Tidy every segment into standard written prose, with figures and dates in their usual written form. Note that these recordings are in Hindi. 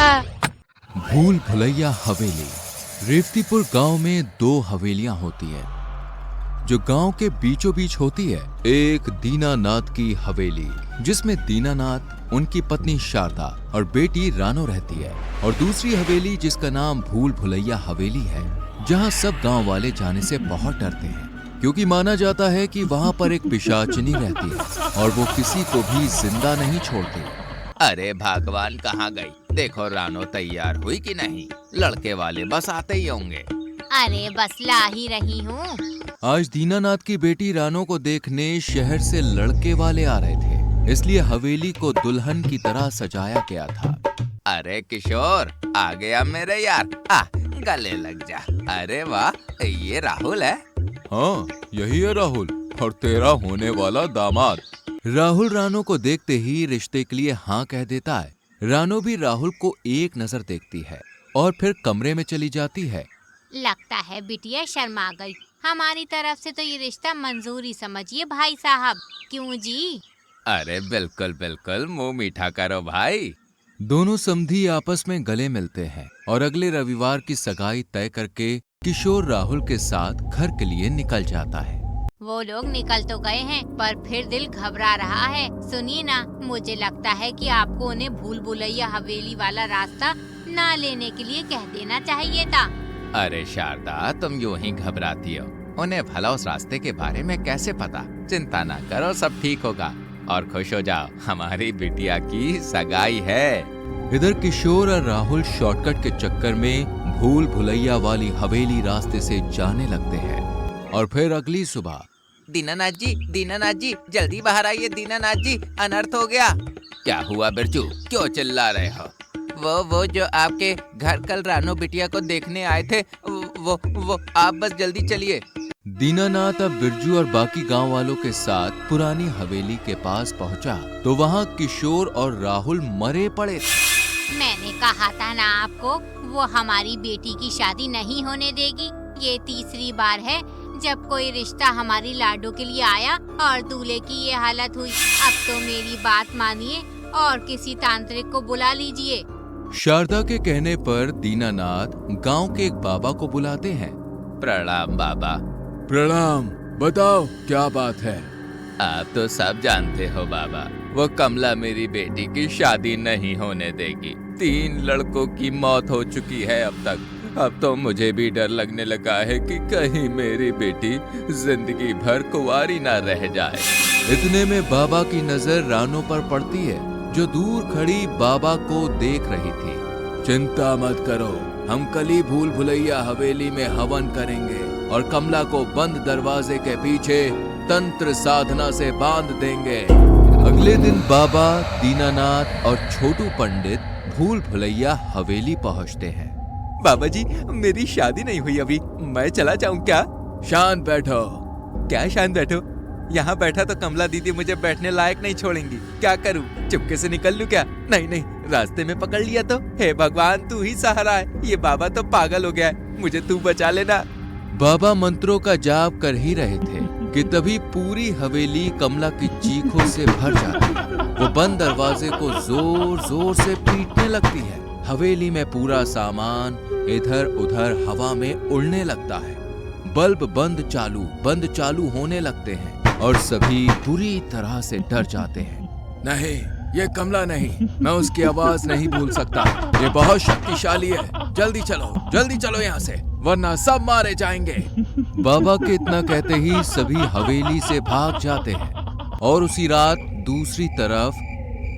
भूल भुलैया हवेली। रेवतीपुर गांव में 2 हवेलियां होती हैं जो गांव के बीचों बीच होती है। एक दीनानाथ की हवेली जिसमें दीनानाथ, उनकी पत्नी शारदा और बेटी रानो रहती है, और दूसरी हवेली जिसका नाम भूल भुलैया हवेली है, जहां सब गांव वाले जाने से बहुत डरते हैं क्योंकि माना जाता है कि वहां पर एक पिशाचिनी रहती है और वो किसी को भी जिंदा नहीं छोड़ती। अरे भगवान, कहाँ गई? देखो रानो तैयार हुई कि नहीं? लड़के वाले बस आते ही होंगे। अरे बस ला ही रही हूँ। आज दीनानाथ की बेटी रानो को देखने शहर से लड़के वाले आ रहे थे, इसलिए हवेली को दुल्हन की तरह सजाया गया था। अरे किशोर, आ गया मेरे यार, आ गले लग जा। अरे वाह, ये राहुल है। हाँ, यही है राहुल, और तेरा होने वाला दामाद। राहुल रानो को देखते ही रिश्ते के लिए हाँ कह देता है। रानो भी राहुल को एक नजर देखती है और फिर कमरे में चली जाती है। लगता है बिटिया शर्मा गई। हमारी तरफ से तो ये रिश्ता मंजूरी समझिए भाई साहब, क्यों जी? अरे बिल्कुल बिल्कुल, मुंह मीठा करो भाई। दोनों समधी आपस में गले मिलते हैं और अगले रविवार की सगाई तय करके किशोर राहुल के साथ घर के लिए निकल जाता है। वो लोग निकल तो गए हैं, पर फिर दिल घबरा रहा है। सुनिए ना, मुझे लगता है कि आपको उन्हें भूल भुलैया हवेली वाला रास्ता ना लेने के लिए कह देना चाहिए था। अरे शारदा, तुम यूं ही घबराती हो। उन्हें भला उस रास्ते के बारे में कैसे पता? चिंता ना करो, सब ठीक होगा और खुश हो जाओ, हमारी बिटिया की सगाई है। इधर किशोर और राहुल शॉर्टकट के चक्कर में भूल भुलैया वाली हवेली रास्ते से जाने लगते हैं। और फिर अगली सुबह, दीनानाथ जी, जल्दी बाहर आइए। दीनानाथ जी, अनर्थ हो गया। क्या हुआ बिरजू, क्यों चिल्ला रहे हो? वो जो आपके घर कल रानो बिटिया को देखने आए थे, वो आप बस जल्दी चलिए। दीनानाथ अब बिरजू और बाकी गांव वालों के साथ पुरानी हवेली के पास पहुंचा तो वहां किशोर और राहुल मरे पड़े थे। मैंने कहा था ना आपको, वो हमारी बेटी की शादी नहीं होने देगी। ये तीसरी बार है जब कोई रिश्ता हमारी लाडो के लिए आया और दूल्हे की ये हालत हुई। अब तो मेरी बात मानिए और किसी तांत्रिक को बुला लीजिए। शारदा के कहने पर दीनानाथ गांव के एक बाबा को बुलाते हैं। प्रणाम बाबा। प्रणाम, बताओ क्या बात है? आप तो सब जानते हो बाबा, वो कमला मेरी बेटी की शादी नहीं होने देगी। 3 लड़कों की मौत हो चुकी है अब तक। अब तो मुझे भी डर लगने लगा है कि कहीं मेरी बेटी जिंदगी भर कुंवारी ना रह जाए। इतने में बाबा की नजर रानो पर पड़ती है जो दूर खड़ी बाबा को देख रही थी। चिंता मत करो, हम कल ही भूल भुलैया हवेली में हवन करेंगे और कमला को बंद दरवाजे के पीछे तंत्र साधना से बांध देंगे। अगले दिन बाबा, दीनानाथ और छोटू पंडित भूल भुलैया हवेली पहुंचते हैं। बाबा जी, मेरी शादी नहीं हुई अभी, मैं चला जाऊं क्या? शांत बैठो। क्या शांत बैठो? यहाँ बैठा तो कमला दीदी मुझे बैठने लायक नहीं छोड़ेंगी। क्या करूं? चुपके से निकल लूं क्या? नहीं, रास्ते में पकड़ लिया तो? हे भगवान, तू ही सहारा है। ये बाबा तो पागल हो गया है, मुझे तू बचा लेना। बाबा मंत्रों का जाप कर ही रहे थे कि तभी पूरी हवेली कमला की चीखों से भर जाती है। वो बंद दरवाजे को जोर जोर से पीटने लगती है। हवेली में पूरा सामान इधर उधर हवा में उड़ने लगता है। बल्ब बंद चालू होने लगते हैं और सभी बुरी तरह से डर जाते हैं। नहीं, ये कमला नहीं, मैं उसकी आवाज नहीं भूल सकता। ये बहुत शक्तिशाली है। जल्दी चलो यहाँ से, वरना सब मारे जाएंगे। बाबा के इतना कहते ही सभी हवेली से भाग जाते हैं। और उसी रात दूसरी तरफ,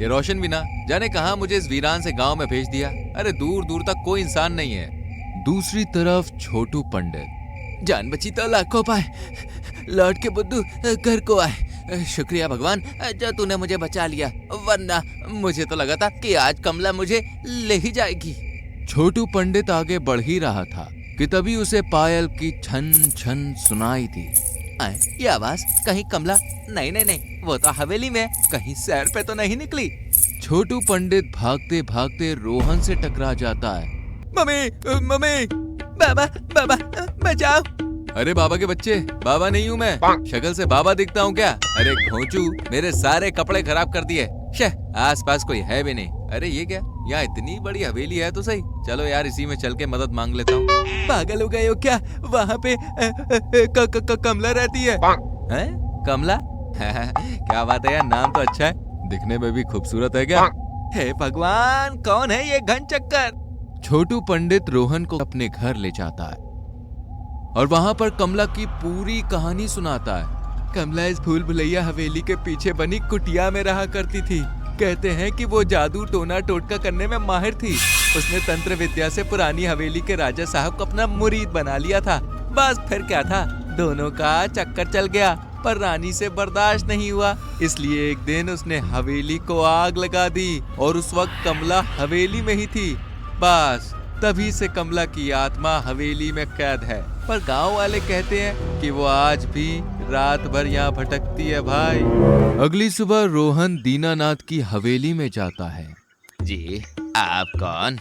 ये रोशन भी ना जाने कहाँ मुझे इस वीरान से गांव में भेज दिया। अरे दूर दूर तक कोई इंसान नहीं है। दूसरी तरफ छोटू पंडित, जान बची तो लाखों पाए, लौट के बुद्धू घर को आए। शुक्रिया भगवान जो तूने मुझे बचा लिया, वरना मुझे तो लगा था कि आज कमला मुझे ले ही जाएगी। छोटू पंडित आगे बढ़ ही रहा था कि तभी उसे पायल की छन छन सुनाई दी। ये आवाज कहीं कमला? नहीं, वो तो हवेली में, कहीं सैर पे तो नहीं निकली। छोटू पंडित भागते भागते रोहन से टकरा जाता है। मम्मी, बाबा, बचाओ। अरे बाबा के बच्चे, बाबा नहीं हूँ मैं, शक्ल से बाबा दिखता हूँ क्या? अरे घोंचू, मेरे सारे कपड़े खराब कर दिए। आस पास कोई है भी नहीं। अरे ये क्या, यहाँ इतनी बड़ी हवेली है तो सही, चलो यार इसी में चल के मदद मांग लेता हूँ। पागल हो गए हो क्या? वहाँ पे कमला रहती है। हैं? कमला? क्या बात है यार, नाम तो अच्छा है, दिखने में भी खूबसूरत है क्या? हे भगवान, कौन है ये घन चक्कर? छोटू पंडित रोहन को अपने घर ले जाता है और वहां पर कमला की पूरी कहानी सुनाता है। कमला इस भूल भुलैया हवेली के पीछे बनी कुटिया में रहा करती थी। कहते हैं कि वो जादू टोना टोटका करने में माहिर थी। उसने तंत्र विद्या से पुरानी हवेली के राजा साहब को अपना मुरीद बना लिया था। बस फिर क्या था, दोनों का चक्कर चल गया, पर रानी से बर्दाश्त नहीं हुआ, इसलिए एक दिन उसने हवेली को आग लगा दी और उस वक्त कमला हवेली में ही थी। बस तभी से कमला की आत्मा हवेली में कैद है, पर गांव वाले कहते हैं कि वो आज भी रात भर यहाँ भटकती है भाई। अगली सुबह रोहन दीनानाथ की हवेली में जाता है। जी, आप कौन?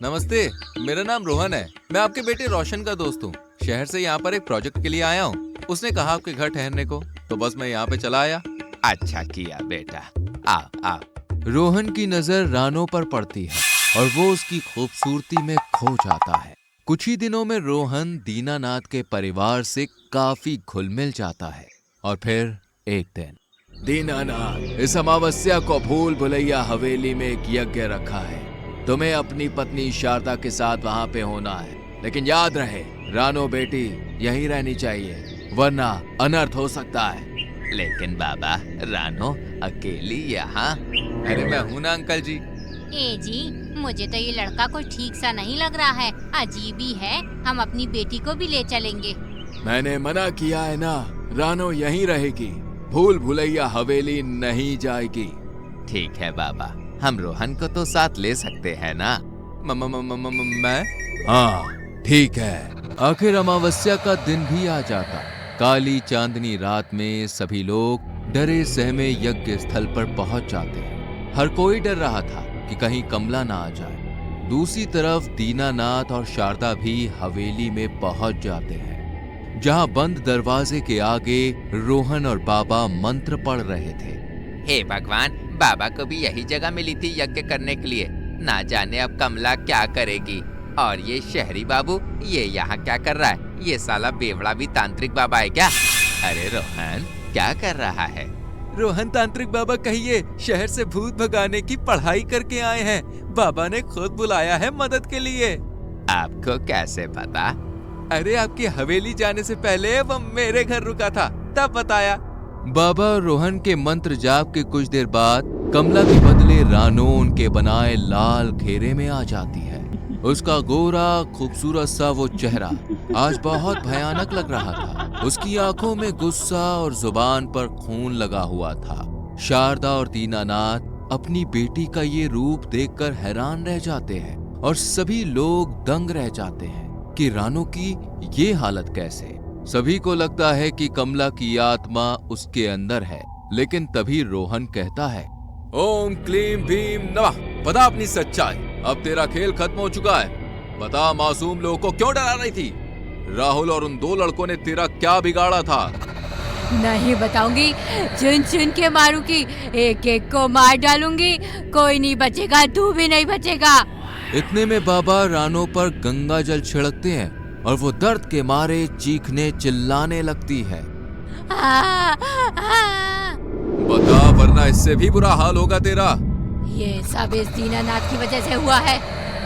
नमस्ते, मेरा नाम रोहन है, मैं आपके बेटे रोशन का दोस्त हूँ। शहर से यहाँ पर एक प्रोजेक्ट के लिए आया हूँ। उसने कहा आपके घर ठहरने को, तो बस मैं यहाँ पे चला आया। अच्छा किया बेटा, आओ। रोहन की नजर रानो पर पड़ती है और वो उसकी खूबसूरती में खो जाता है। कुछ ही दिनों में रोहन दीनानाथ के परिवार से काफी घुल मिल जाता है। और फिर एक दिन, दीनानाथ, इस अमावस्या को भूल भुलैया हवेली में एक यज्ञ रखा है। तुम्हें अपनी पत्नी शारदा के साथ वहाँ पे होना है, लेकिन याद रहे रानो बेटी यही रहनी चाहिए, वरना अनर्थ हो सकता है। लेकिन बाबा, रानो अकेली यहाँ? अरे मैं हूं ना अंकल जी। ए जी, मुझे तो ये लड़का कुछ ठीक सा नहीं लग रहा है, अजीब ही है। हम अपनी बेटी को भी ले चलेंगे। मैंने मना किया है ना, रानो यहीं रहेगी, भूल भुलैया हवेली नहीं जाएगी। ठीक है बाबा, हम रोहन को तो साथ ले सकते हैं ना? मैं? हाँ ठीक है। आखिर अमावस्या का दिन भी आ जाता। काली चांदनी रात में सभी लोग डरे सहमे यज्ञ स्थल पर पहुंच जाते हैं। हर कोई डर रहा था कि कहीं कमला ना आ जाए। दूसरी तरफ दीनानाथ और शारदा भी हवेली में पहुंच जाते हैं, जहां बंद दरवाजे के आगे रोहन और बाबा मंत्र पढ़ रहे थे। हे भगवान, बाबा को भी यही जगह मिली थी यज्ञ करने के लिए, ना जाने अब कमला क्या करेगी। और ये शहरी बाबू, ये यहाँ क्या कर रहा है? ये साला बेवड़ा भी तांत्रिक बाबा है क्या? अरे रोहन, क्या कर रहा है? रोहन तांत्रिक बाबा कहिए, शहर से भूत भगाने की पढ़ाई करके आए हैं। बाबा ने खुद बुलाया है मदद के लिए। आपको कैसे पता? अरे आपकी हवेली जाने से पहले वो मेरे घर रुका था, तब बताया। बाबा और रोहन के मंत्र जाप के कुछ देर बाद कमला के बदले रानो उनके बनाए लाल घेरे में आ जाती है। उसका गोरा खूबसूरत सा वो चेहरा आज बहुत भयानक लग रहा था। उसकी आंखों में गुस्सा और जुबान पर खून लगा हुआ था। शारदा और दीनानाथ अपनी बेटी का ये रूप देखकर हैरान रह जाते हैं और सभी लोग दंग रह जाते हैं कि रानो की ये हालत कैसे। सभी को लगता है कि कमला की आत्मा उसके अंदर है, लेकिन तभी रोहन कहता है, ओम क्लीम भीम नमः। बता अपनी सच्चाई, अब तेरा खेल खत्म हो चुका है। बता मासूम लोगों को क्यों डरा रही थी? राहुल और उन दो लड़कों ने तेरा क्या बिगाड़ा था? नहीं बताऊंगी, चुन चुन के मारूंगी, एक एक को मार डालूंगी, कोई नहीं बचेगा, तू भी नहीं बचेगा। इतने में बाबा रानो पर गंगा जल छिड़कते हैं और वो दर्द के मारे चीखने चिल्लाने लगती है। बता, वरना इससे भी बुरा हाल होगा तेरा। ये सब इस दीनानाथ की वजह से हुआ है।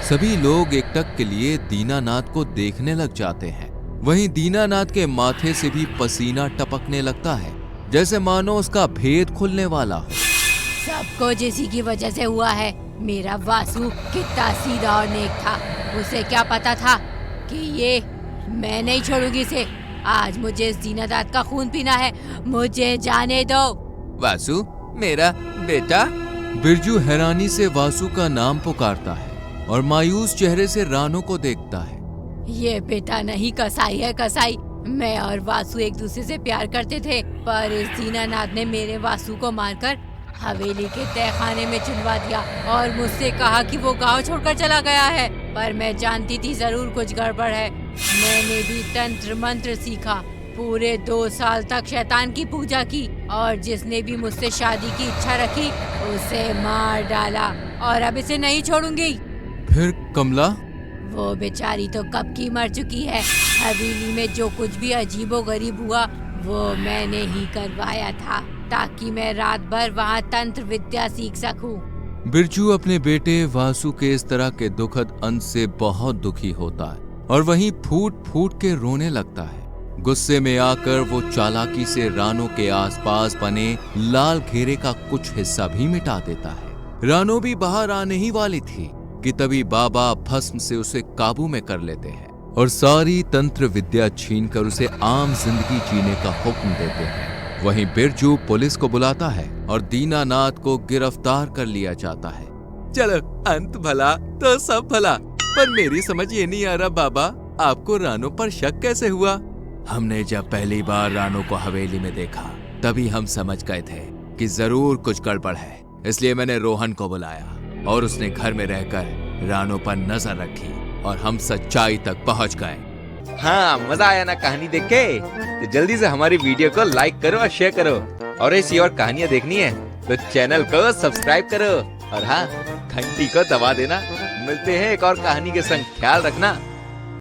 सभी लोग एकटक के लिए दीनानाथ को देखने लग जाते हैं। वहीं दीनानाथ के माथे से भी पसीना टपकने लगता है, जैसे मानो उसका भेद खुलने वाला हो। सबको इसी की वजह से हुआ है। मेरा वासु कितना सीधा और नेक था, उसे क्या पता था कि ये मैं नहीं छोड़ूंगी इसे। आज मुझे इस दीनानाथ का खून पीना है, मुझे जाने दो। वासु, मेरा बेटा। बिरजू हैरानी से वासु का नाम पुकारता है और मायूस चेहरे से रानो को देखता है। ये बेटा नहीं, कसाई है कसाई। मैं और वासु एक दूसरे से प्यार करते थे, पर इस दीनानाथ ने मेरे वासु को मारकर हवेली के तहखाने में चुनवा दिया और मुझसे कहा कि वो गांव छोड़कर चला गया है। पर मैं जानती थी जरूर कुछ गड़बड़ है। मैंने भी तंत्र मंत्र सीखा, पूरे 2 साल तक शैतान की पूजा की और जिसने भी मुझसे शादी की इच्छा रखी उसे मार डाला। और अब इसे नहीं छोड़ूंगी। फिर कमला? वो बेचारी तो कब की मर चुकी है। हवेली में जो कुछ भी अजीबोगरीब हुआ वो मैंने ही करवाया था, ताकि मैं रात भर वहाँ तंत्र विद्या सीख सकूं। बिरजू अपने बेटे वासु के इस तरह के दुखद अंत से बहुत दुखी होता है और वहीं फूट फूट के रोने लगता है। गुस्से में आकर वो चालाकी से रानो के आसपास बने लाल घेरे का कुछ हिस्सा भी मिटा देता है। रानो भी बाहर आने ही वाली थी कि तभी बाबा भस्म से उसे काबू में कर लेते हैं और सारी तंत्र विद्या छीनकर उसे आम जिंदगी जीने का हुक्म देते हैं। वहीं बिरजू पुलिस को बुलाता है और दीनानाथ को गिरफ्तार कर लिया जाता है। चलो, अंत भला तो सब भला, पर मेरी समझ ये नहीं आ रहा बाबा, आपको रानो पर शक कैसे हुआ? हमने जब पहली बार रानो को हवेली में देखा तभी हम समझ गए थे कि जरूर कुछ गड़बड़ है, इसलिए मैंने रोहन को बुलाया और उसने घर में रहकर रानो पर नजर रखी और हम सच्चाई तक पहुंच गए। हाँ, मजा आया ना कहानी देख के? तो जल्दी से हमारी वीडियो को लाइक करो और शेयर करो, और ऐसी और कहानियाँ देखनी है तो चैनल को सब्सक्राइब करो और हाँ, घंटी को दबा देना। मिलते हैं एक और कहानी के संग, ख्याल रखना।